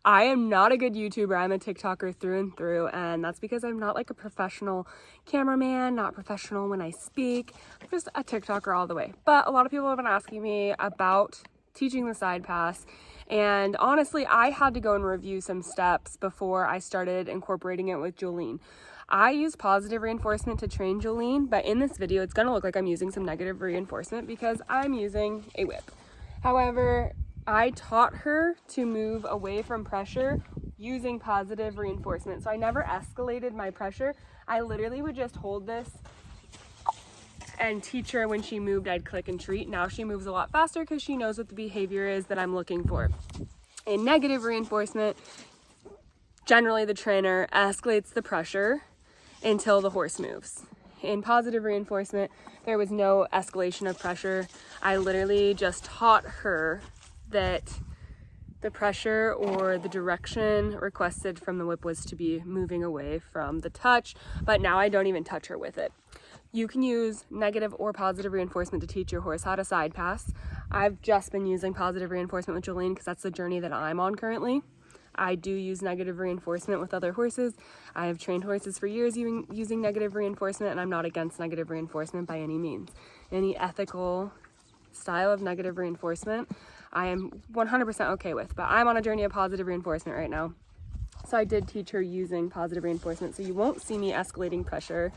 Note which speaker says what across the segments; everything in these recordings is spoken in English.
Speaker 1: I am not a good YouTuber. I'm a TikToker through and through, and that's because I'm not like a professional cameraman, not professional when I speak. I'm just a TikToker all the way. But a lot of people have been asking me about teaching the side pass, and honestly, I had to go and review some steps before I started incorporating it with Jolene. I use positive reinforcement to train Jolene, but in this video, it's gonna look like I'm using some negative reinforcement because I'm using a whip. However, I taught her to move away from pressure using positive reinforcement. So I never escalated my pressure. I literally would just hold this and teach her when she moved, I'd click and treat. Now she moves a lot faster because she knows what the behavior is that I'm looking for. In negative reinforcement, generally the trainer escalates the pressure until the horse moves. In positive reinforcement, there was no escalation of pressure. I literally just taught her that the pressure or the direction requested from the whip was to be moving away from the touch, but now I don't even touch her with it. You can use negative or positive reinforcement to teach your horse how to side pass. I've just been using positive reinforcement with Jolene because that's the journey that I'm on currently. I do use negative reinforcement with other horses. I have trained horses for years using negative reinforcement, and I'm not against negative reinforcement by any means. Any ethical style of negative reinforcement, I am 100% okay with, but I'm on a journey of positive reinforcement right now. So I did teach her using positive reinforcement, so you won't see me escalating pressure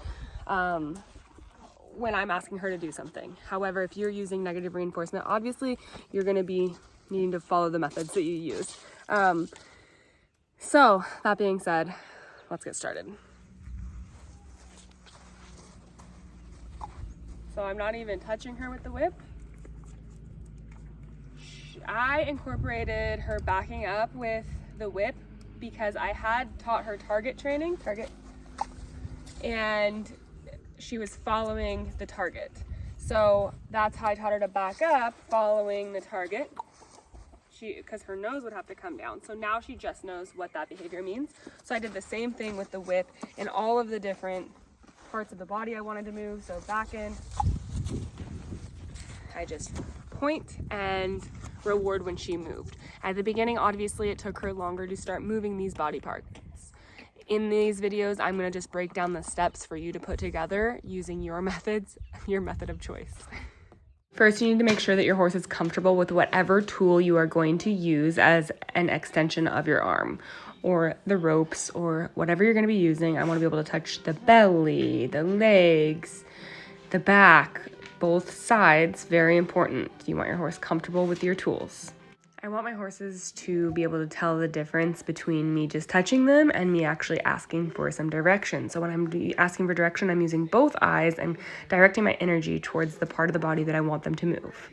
Speaker 1: when I'm asking her to do something. However, if you're using negative reinforcement, obviously you're going to be needing to follow the methods that you use. So that being said, let's get started. So I'm not even touching her with the whip. I incorporated her backing up with the whip because I had taught her target training, and she was following the target. So that's how I taught her to back up, following the target. Because her nose would have to come down. So now she just knows what that behavior means. So I did the same thing with the whip in all of the different parts of the body I wanted to move. So back in, I just point and reward when she moved. At the beginning, obviously, it took her longer to start moving these body parts. In these videos, I'm gonna just break down the steps for you to put together using your methods, your method of choice. First, you need to make sure that your horse is comfortable with whatever tool you are going to use as an extension of your arm, or the ropes, or whatever you're going to be using. I want to be able to touch the belly, the legs, the back, both sides. Very important. You want your horse comfortable with your tools. I want my horses to be able to tell the difference between me just touching them and me actually asking for some direction. So when I'm asking for direction, I'm using both eyes and directing my energy towards the part of the body that I want them to move.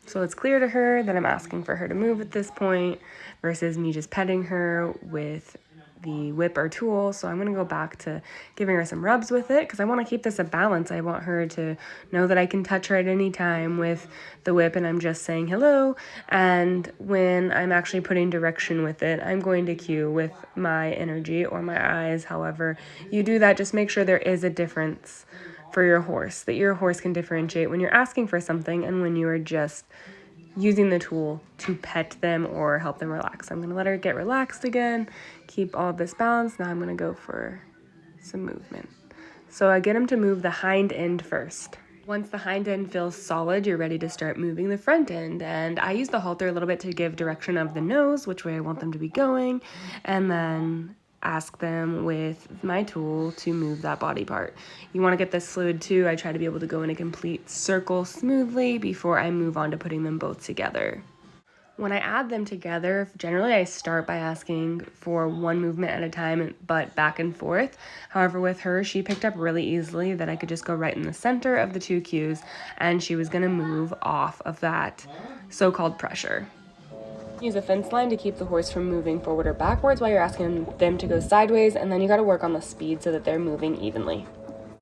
Speaker 1: So it's clear to her that I'm asking for her to move at this point versus me just petting her with the whip or tool. So I'm going to go back to giving her some rubs with it because I want to keep this a balance. I want her to know that I can touch her at any time with the whip and I'm just saying hello. And when I'm actually putting direction with it, I'm going to cue with my energy or my eyes. However you do that, just make sure there is a difference for your horse, that your horse can differentiate when you're asking for something and when you are just using the tool to pet them or help them relax. I'm going to let her get relaxed again, keep all of this balance. Now I'm going to go for some movement. So I get him to move the hind end first. Once the hind end feels solid, you're ready to start moving the front end. And I use the halter a little bit to give direction of the nose, which way I want them to be going, and then ask them with my tool to move that body part. You want to get this fluid too. I try to be able to go in a complete circle smoothly before I move on to putting them both together. When I add them together, generally I start by asking for one movement at a time, but back and forth. However, with her, she picked up really easily that I could just go right in the center of the two cues, and she was going to move off of that so-called pressure. Use a fence line to keep the horse from moving forward or backwards while you're asking them to go sideways, and then you got to work on the speed so that they're moving evenly.